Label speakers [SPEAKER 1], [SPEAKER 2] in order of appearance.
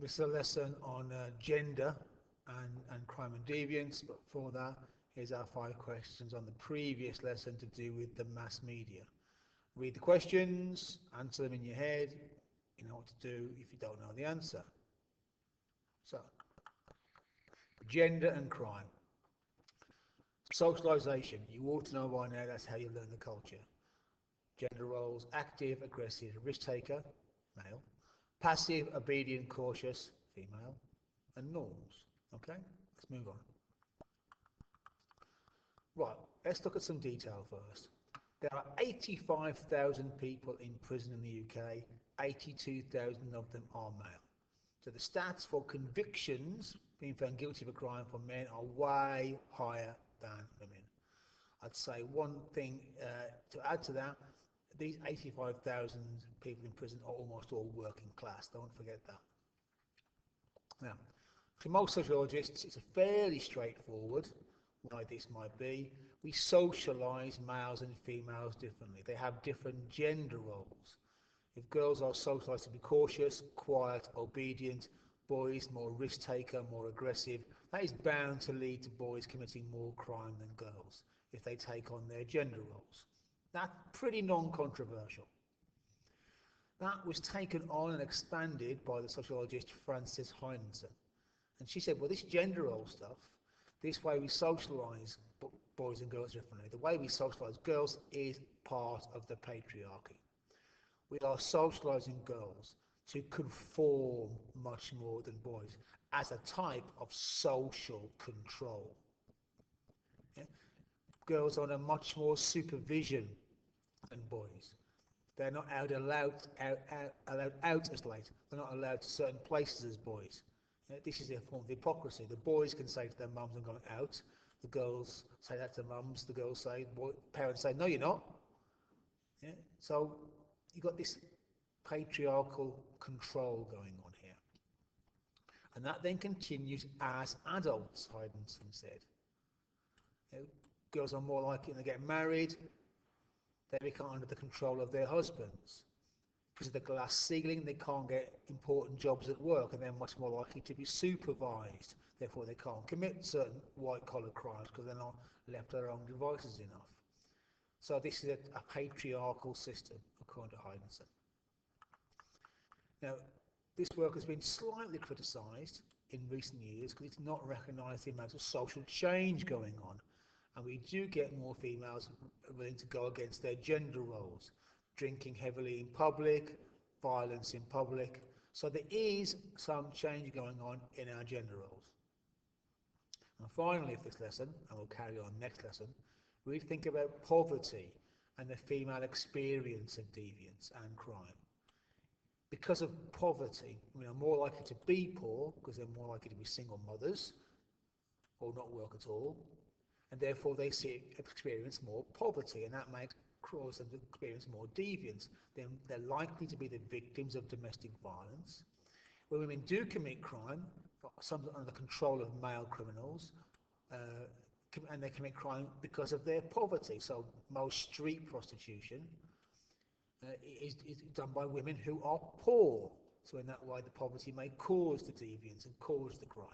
[SPEAKER 1] This is a lesson on gender and crime and deviance, but for that, here's our 5 questions on the previous lesson to do with the mass media. Read the questions, answer them in your head, you know what to do if you don't know the answer. So, gender and crime. Socialization, you ought to know by now that's how you learn the culture. Gender roles: active, aggressive, risk taker, male; passive, obedient, cautious, female; and norms. Okay, let's move on. Right, let's look at some detail first. There are 85,000 people in prison in the UK, 82,000 of them are male. So the stats for convictions, being found guilty of a crime for men, are way higher than women. I'd say one thing to add to that: these 85,000 people in prison are almost all working class. Don't forget that. Now, for most sociologists, it's a fairly straightforward why this might be. We socialise males and females differently. They have different gender roles. If girls are socialised to be cautious, quiet, obedient, boys more risk taker, more aggressive, that is bound to lead to boys committing more crime than girls if they take on their gender roles. That's pretty non-controversial. That was taken on and expanded by the sociologist Frances Heinsohn. And she said, well, this gender role stuff, this way we socialise boys and girls differently, the way we socialise girls is part of the patriarchy. We are socialising girls to conform much more than boys as a type of social control. Yeah? Girls are under much more supervision than boys. They're not allowed out as late. They're not allowed to certain places as boys. This is a form of hypocrisy. The boys can say to their mums, I'm going out. The girls say that to mums. The girls say, parents say, no, you're not. Yeah? So you've got this patriarchal control going on here. And that then continues as adults, Heinsohn said. Girls are more likely to get married. They become under the control of their husbands. Because of the glass ceiling, they can't get important jobs at work, and they're much more likely to be supervised. Therefore, they can't commit certain white-collar crimes because they're not left to their own devices enough. So this is a patriarchal system, according to Heinsohn. Now, this work has been slightly criticised in recent years because it's not recognised the amount of social change going on. And we do get more females willing to go against their gender roles, drinking heavily in public, violence in public. So there is some change going on in our gender roles. And finally, for this lesson, and we'll carry on next lesson, we think about poverty and the female experience of deviance and crime. Because of poverty, we are more likely to be poor because they're more likely to be single mothers or not work at all, and therefore they experience more poverty, and that might cause them to experience more deviance. They're likely to be the victims of domestic violence. When women do commit crime, some under the control of male criminals, and they commit crime because of their poverty. So most street prostitution is done by women who are poor. So in that way, the poverty may cause the deviance and cause the crime.